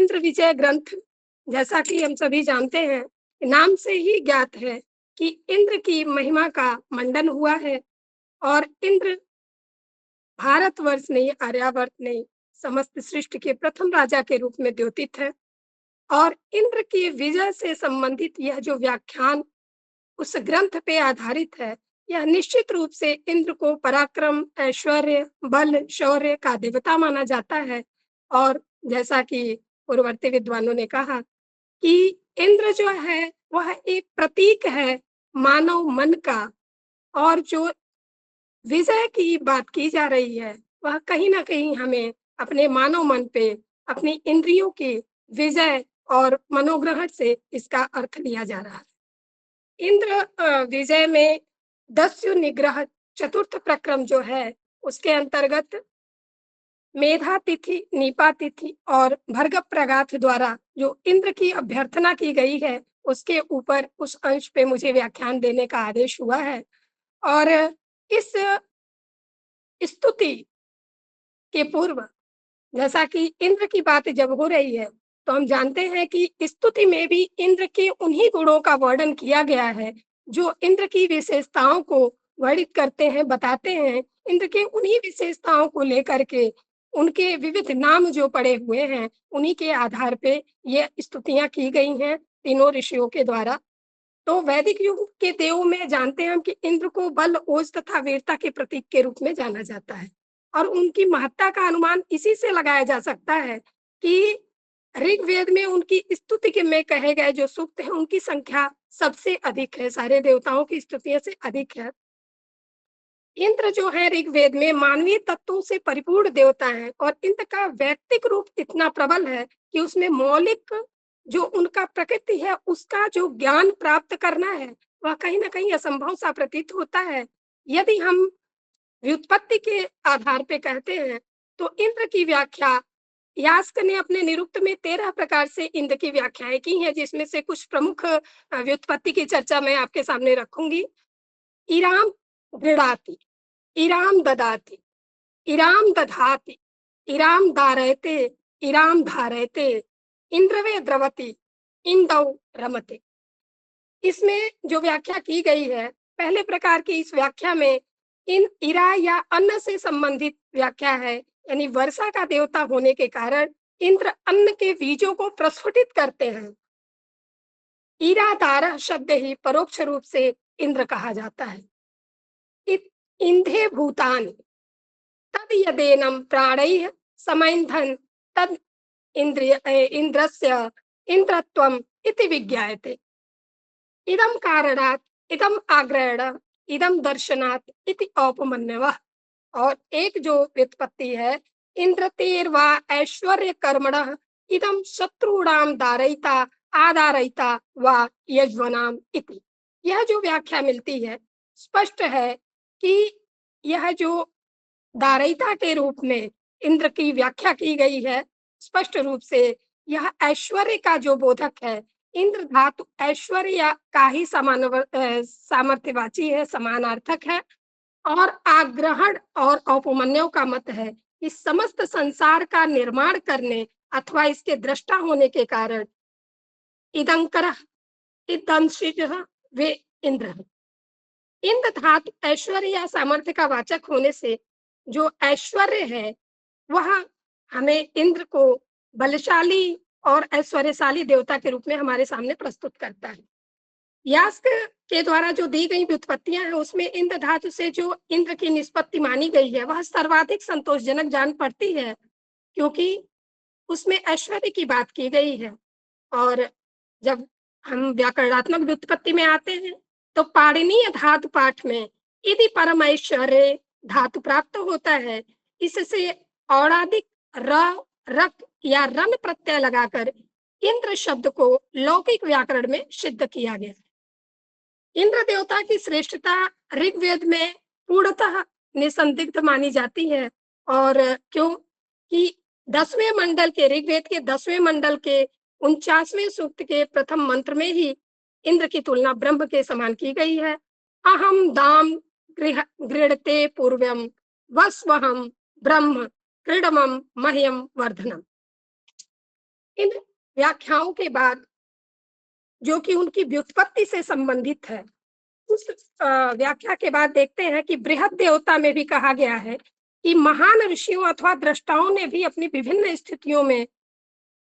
इंद्र विजय ग्रंथ, जैसा कि हम सभी जानते हैं, नाम से ही ज्ञात है कि इंद्र की महिमा का मंडन हुआ है। और इंद्र भारतवर्ष नहीं, आर्यावर्त नहीं, समस्त सृष्टि के प्रथम राजा के रूप में द्योतित है। और इंद्र की विजय से संबंधित यह जो व्याख्यान उस ग्रंथ पे आधारित है, यह निश्चित रूप से इंद्र को पराक्रम, ऐश्वर्य, बल, शौर्य का देवता माना जाता है। और जैसा कि पूर्ववर्ती विद्वानों ने कहा कि इंद्र जो है वह एक प्रतीक है मानव मन का। और जो विजय की बात की जा रही है, वह कहीं न कहीं हमें अपने मानव मन पे, अपनी इंद्रियों की विजय और मनोग्रहण से इसका अर्थ लिया जा रहा है। इंद्र विजय में दस्यु निग्रह चतुर्थ प्रक्रम जो है, उसके अंतर्गत मेधा तिथि, नीपा तिथि और भर्ग प्रगाथ द्वारा जो इंद्र की अभ्यर्थना की गई है, उसके ऊपर उस अंश पे मुझे व्याख्यान देने का आदेश हुआ है। और इस स्तुति के पूर्व, जैसा कि इंद्र की बात जब हो रही है, तो हम जानते हैं कि स्तुति में भी इंद्र के उन्हीं गुणों का वर्णन किया गया है, जो इंद्र की विशेषताओं को वर्णित करते हैं, बताते हैं। इंद्र के उन्हीं विशेषताओं को लेकर के उनके विविध नाम जो पड़े हुए हैं, उन्हीं के आधार पे ये स्तुतियाँ की गई हैं तीनों ऋषियों के द्वारा। तो वैदिक युग के देवों में जानते हैं हम कि इंद्र को बल, ओज तथा वीरता के प्रतीक के रूप में जाना जाता है। और उनकी महत्ता का अनुमान इसी से लगाया जा सकता है कि ऋग्वेद में उनकी स्तुति के में कहे गए जो सूक्त हैं, उनकी संख्या सबसे अधिक है, सारे देवताओं की स्तुतियों से अधिक है। इंद्र जो है ऋग्वेद में मानवीय तत्वों से परिपूर्ण देवता है। और इंद्र का वैयक्तिक रूप इतना प्रबल है कि उसमें मौलिक जो उनका प्रकृति है, उसका जो ज्ञान प्राप्त करना है, वह कहीं ना कहीं असंभव सा प्रतीत होता है। यदि हम व्युत्पत्ति के आधार पे कहते हैं, तो इंद्र की व्याख्या यास्क ने अपने निरुक्त में 13 प्रकार से इंद्र की व्याख्याएं की हैं, जिसमें से कुछ प्रमुख व्युत्पत्ति की चर्चा मैं आपके सामने रखूंगी। इराम गृणाति, इराम ददाति, इराम दधाति, इराम दारयते, इराम धारयते, इंद्रवे द्रवति, इंदौ रमते। इसमें जो व्याख्या की गई है, पहले प्रकार की इस व्याख्या में इन इरा या अन्न से संबंधित व्याख्या है। यानी वर्षा का देवता होने के कारण इंद्र अन्न के बीजों को प्रस्फुटित करते हैं। इरादार शब्द ही परोक्ष रूप से इंद्र कहा जाता है। इंधे भूतानि तद यदेनम प्राणैः समैन्धन तद इंद्रस्य इंद्रत्वम इति विज्ञायते। इदम कारणात्, इदम आग्रहण, इदम दर्शनात् इति औपमन्यवः। और एक जो व्युत्पत्ति है, इंद्रतेर्वा ऐश्वर्य कर्मणः इदम शत्रूणाम दारयिता आदारयिता वा यज्वनाम इति। यह जो व्याख्या मिलती है, स्पष्ट है कि यह जो दारयिता के रूप में इंद्र की व्याख्या की गई है, स्पष्ट रूप से यह ऐश्वर्य का जो बोधक है। इंद्र धातु ऐश्वर्य का ही सामर्थ्यवाची है, समानार्थक है। और आग्रहण और औपमन्यों का मत है कि समस्त संसार का निर्माण करने अथवा इसके दृष्टा होने के कारण इदंकर इदंशिजः वे इंद्र। इंद्र धातु ऐश्वर्य या सामर्थ्य का वाचक होने से जो ऐश्वर्य है, वह हमें इंद्र को बलशाली और ऐश्वर्यशाली देवता के रूप में हमारे सामने प्रस्तुत करता है। यास्क के द्वारा जो दी गई व्युत्पत्तियां हैं, उसमें इंद्र धातु से जो इंद्र की निष्पत्ति मानी गई है, वह सर्वाधिक संतोषजनक जान पड़ती है, क्योंकि उसमें ऐश्वर्य की बात की गई है। और जब हम व्याकरणात्मक व्युत्पत्ति में आते हैं, तो पाणिनीय धातु पाठ में यदि परम ऐश्वर्य धातु प्राप्त होता है, इससे औणादिक र, रक या रन प्रत्यय लगाकर इंद्र शब्द को लौकिक व्याकरण में सिद्ध किया गया। इंद्र देवता की श्रेष्ठता ऋग्वेद में पूर्णतः निसंदिग्ध मानी जाती है। और क्यों कि 10वें मंडल के, ऋग्वेद के 10वें मंडल के 49वें सूक्त के प्रथम मंत्र में ही इंद्र की तुलना ब्रह्म के समान की गई है। अहम दाम गृहते पूर्वम वस्वहम ब्रह्म क्रीडमम मह्यम वर्धनम। इन व्याख्याओं के बाद जो कि उनकी व्युत्पत्ति से संबंधित है, उस व्याख्या के बाद देखते हैं कि बृहद देवता में भी कहा गया है कि महान ऋषियों अथवा द्रष्टाओं ने भी अपनी विभिन्न स्थितियों में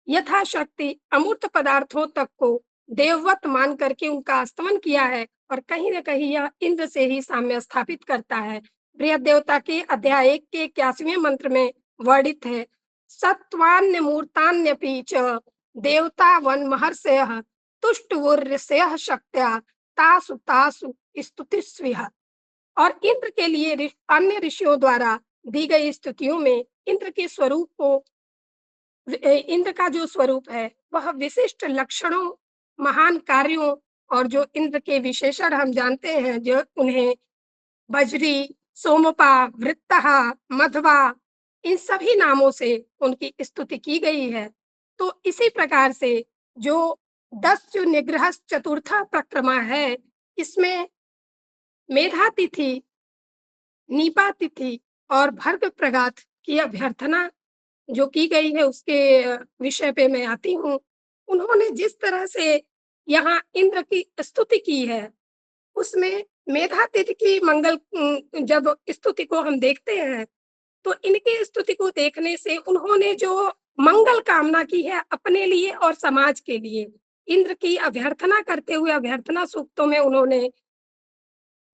यथाशक्ति अमूर्त पदार्थों तक को देववत मान करके उनका स्तमन किया है, और कहीं न कहीं यह इंद्र से ही साम्य स्थापित करता है। बृहद देवता के अध्याय 1 के 81वें मंत्र में वर्णित है, सत्त्वान्य मूर्तान्यपि च देवता वन महर्षयः तुष्टवुर्ऋषयः शक्त्या तासु तासु स्तुतिस्विह। और इंद्र के लिए अन्य ऋषियों द्वारा दी गई स्तुतियों में इंद्र के स्वरूप को, इंद्र का जो स्वरूप है वह विशिष्ट लक्षणों, महान कार्यों, और जो इंद्र के विशेषण हम जानते हैं, जो उन्हें बजरी, सोमपा, वृत्तहा, मध्वा, इन सभी नामों से उनकी स्तुति की गई है। तो इसी प्रकार से जो 10 जो निग्रह चतुर्थ प्रक्रमा है, इसमें मेधा तिथि, नीपा तिथि और भर्ग प्रगाथ की अभ्यर्थना जो की गई है, उसके विषय पे मैं आती हूँ। उन्होंने जिस तरह से यहाँ इंद्र की स्तुति की है, उसमें मेधातिथि की जब स्तुति को हम देखते हैं, तो इनकी स्तुति को देखने से उन्होंने जो मंगल कामना की है अपने लिए और समाज के लिए, इंद्र की अभ्यर्थना करते हुए अभ्यर्थना सूक्तों में उन्होंने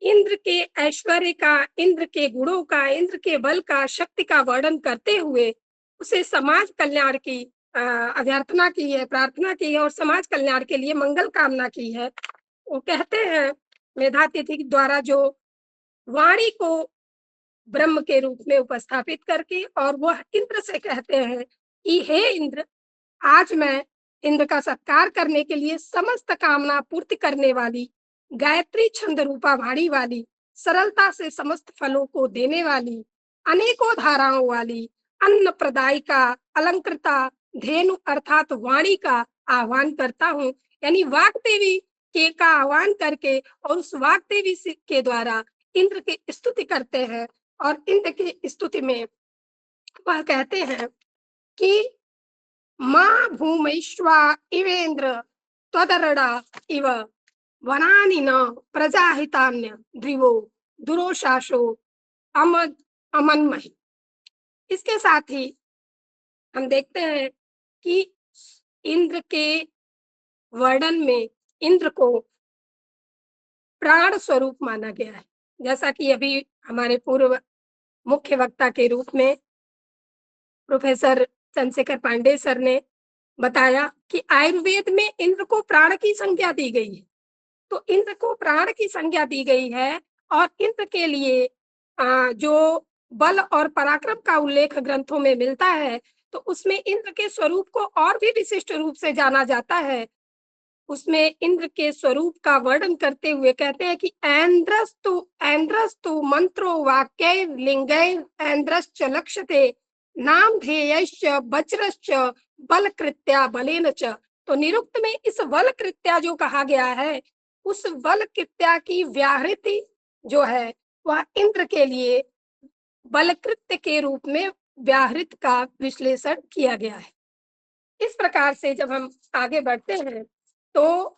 इंद्र के ऐश्वर्य का, इंद्र के गुणों का, इंद्र के बल का, शक्ति का वर्णन करते हुए उसे समाज कल्याण की अभ्यर्थना की है, प्रार्थना की है और समाज कल्याण के लिए मंगल कामना की है। वो कहते हैं मेधातिथि द्वारा जो वाणी को ब्रह्म के रूप में उपस्थापित करके, और वह इंद्र से कहते हैं कि हे इंद्र, आज मैं इंद्र का सत्कार करने के लिए समस्त कामना पूर्ति करने वाली, गायत्री छंद रूपा वाणी वाली, सरलता से समस्त फलों को देने वाली, अनेकों धाराओं वाली, अन्न प्रदायिका, अलंकृता, धेनु अर्थात वाणी का आह्वान करता हूँ। यानी वाक देवी के का आह्वान करके और उस वाक देवी के द्वारा इंद्र की स्तुति करते हैं। और इंद्र की स्तुति में वह कहते हैं कि माँ भूमैश्वा इवेन्द्र त्वदरडा इव वनानि न प्रजाहितान्य ध्रुवो दुरोशासो अमद अमन्महि। इसके साथ ही हम देखते हैं कि इंद्र के वर्णन में इंद्र को प्राण स्वरूप माना गया है। जैसा कि अभी हमारे पूर्व मुख्य वक्ता के रूप में प्रोफेसर चंद्रशेखर पांडे सर ने बताया कि आयुर्वेद में इंद्र को प्राण की संज्ञा दी गई है। तो इंद्र को प्राण की संज्ञा दी गई है, और इंद्र के लिए जो बल और पराक्रम का उल्लेख ग्रंथों में मिलता है, तो उसमें इंद्र के स्वरूप को और भी विशिष्ट रूप से जाना जाता है। उसमें इंद्र के स्वरूप का वर्णन करते हुए कहते हैं कि ऐन्द्रस्तु मंत्रो वाक्य लिंगै ऐन्द्रश्च लक्ष्यते नामधेयश्च वज्रश्च बलकृत्या बलेन च। तो निरुक्त में इस बलकृत्या जो कहा गया है, उस बलकृत्या की व्याहृति जो है वह इंद्र के लिए बलकृत्य के रूप में व्याहृत का विश्लेषण किया गया है। इस प्रकार से जब हम आगे बढ़ते हैं तो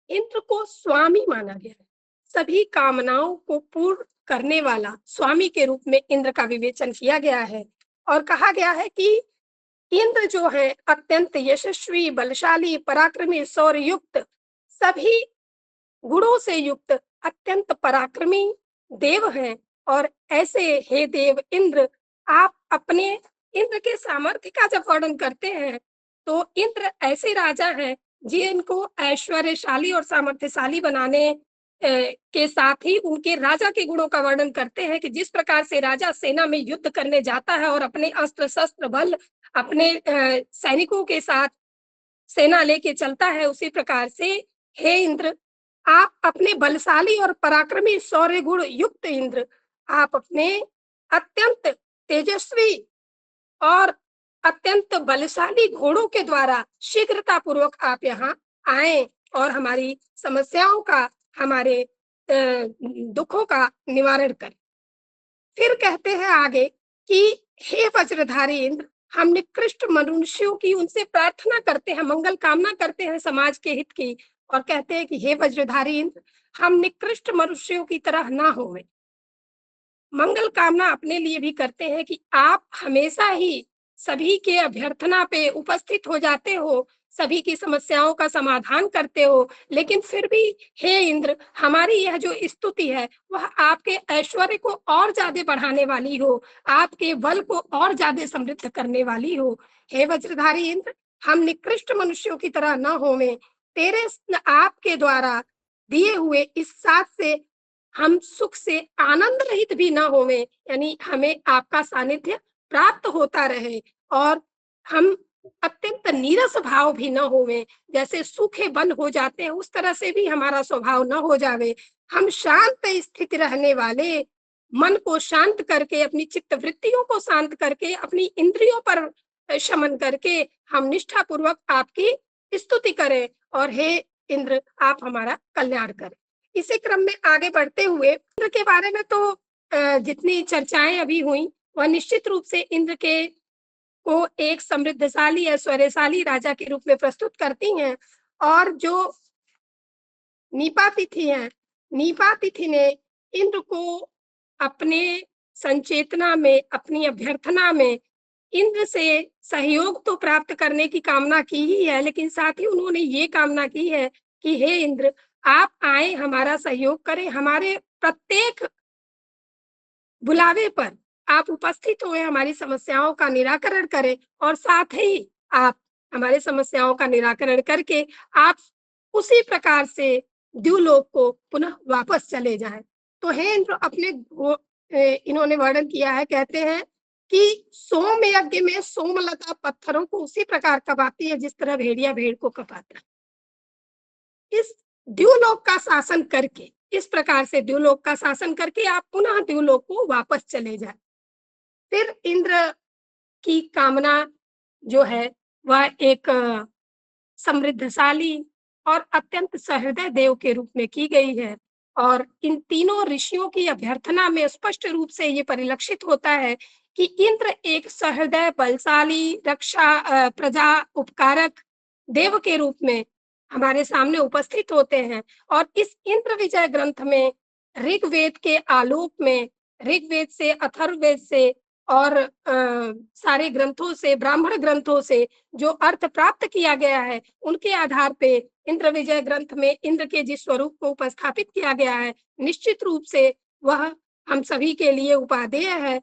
इंद्र को स्वामी माना गया है। सभी कामनाओं को पूर्ण करने वाला स्वामी के रूप में इंद्र का विवेचन किया गया है, और कहा गया है कि इंद्र जो है अत्यंत यशस्वी, बलशाली, पराक्रमी, शौर्य युक्त, सभी गुणों से युक्त अत्यंत पराक्रमी देव हैं। और ऐसे हे देव इंद्र, आप अपने इंद्र के सामर्थ्य का जब वर्णन करते हैं, तो इंद्र ऐसे राजा हैं जिनको ऐश्वर्यशाली और सामर्थ्यशाली बनाने के साथ ही उनके राजा के गुणों का वर्णन करते हैं कि जिस प्रकार से राजा सेना में युद्ध करने जाता है और अपने अस्त्र शस्त्र बल अपने सैनिकों के साथ सेना लेके चलता है, उसी प्रकार से हे इंद्र, आप अपने बलशाली और पराक्रमी शौर्य गुण युक्त इंद्र, आप अपने अत्यंत तेजस्वी और अत्यंत बलशाली घोड़ों के द्वारा शीघ्रता पूर्वक आप यहाँ आए और हमारी समस्याओं का, हमारे दुखों का निवारण करें। फिर कहते हैं आगे कि हे वज्रधारी इंद्र, हम निकृष्ट मनुष्यों की उनसे प्रार्थना करते हैं, मंगल कामना करते हैं समाज के हित की, और कहते हैं कि हे वज्रधारी इंद्र, हम निकृष्ट मनुष्यों की तरह ना होवें। मंगल कामना अपने लिए भी करते हैं कि आप हमेशा ही सभी के अभ्यर्थना पे उपस्थित हो जाते हो, सभी की समस्याओं का समाधान करते हो, लेकिन फिर भी हे इंद्र, हमारी यह जो स्तुति है, वह आपके ऐश्वर्य को और ज़्यादा बढ़ाने वाली हो, आपके बल को और ज़्यादा समृद्ध करने वाली हो। हे वज्रधारी इंद्र, हम निकृष्ट मनुष्यों की तरह न होवें, तेरे आपके द्वारा दिए हुए इस साथ से हम सुख से आनंद रहित भी ना होवें, यानी हमें आपका सानिध्य प्राप्त होता रहे, और हम अत्यंत नीरस भाव भी न होवें, जैसे सूखे वन हो जाते हैं उस तरह से भी हमारा स्वभाव न हो जावे। हम शांत स्थित रहने वाले, मन को शांत करके, अपनी चित्त वृत्तियों को शांत करके, अपनी इंद्रियों पर शमन करके हम निष्ठा पूर्वक आपकी स्तुति करें, और हे इंद्र, आप हमारा कल्याण करें। इसी क्रम में आगे बढ़ते हुए इंद्र के बारे में तो जितनी चर्चाएं अभी हुई, वह निश्चित रूप से इंद्र के को एक समृद्धशाली ऐश्वर्यशाली राजा के रूप में प्रस्तुत करती हैं। और जो नीपा तिथि है, नीपा तिथि ने इंद्र को अपने संचेतना में, अपनी अभ्यर्थना में इंद्र से सहयोग तो प्राप्त करने की कामना की ही है, लेकिन साथ ही उन्होंने ये कामना की है कि हे इंद्र, आप आए, हमारा सहयोग करें, हमारे प्रत्येक बुलावे पर आप उपस्थित हुए, हमारी समस्याओं का निराकरण करें, और साथ ही आप हमारी समस्याओं का निराकरण करके आप उसी प्रकार से द्युलोक को पुनः वापस चले जाएं। तो हे इंद्र, अपने इन्होंने वर्णन किया है, कहते हैं कि सोम यज्ञ में सोमलता पत्थरों को उसी प्रकार कबाती है जिस तरह भेड़िया भेड़ को कपाता है। इस द्युलोक का शासन करके, इस प्रकार से द्युलोक का शासन करके आप पुनः द्युलोक को वापस चले जाए। फिर इंद्र की कामना जो है, वह एक समृद्धशाली और अत्यंत सहृदय देव के रूप में की गई है, और इन तीनों ऋषियों की अभ्यर्थना में स्पष्ट रूप से ये परिलक्षित होता है कि इंद्र एक सहृदय, बलशाली, रक्षा प्रजा उपकारक देव के रूप में हमारे सामने उपस्थित होते हैं। और इस इंद्र विजय ग्रंथ में ऋग्वेद के आलोक में, ऋग्वेद से, अथर्ववेद से और सारे ग्रंथों से, ब्राह्मण ग्रंथों से जो अर्थ प्राप्त किया गया है, उनके आधार पे इंद्र विजय ग्रंथ में इंद्र के जिस स्वरूप को उपस्थापित किया गया है, निश्चित रूप से वह हम सभी के लिए उपादेय है।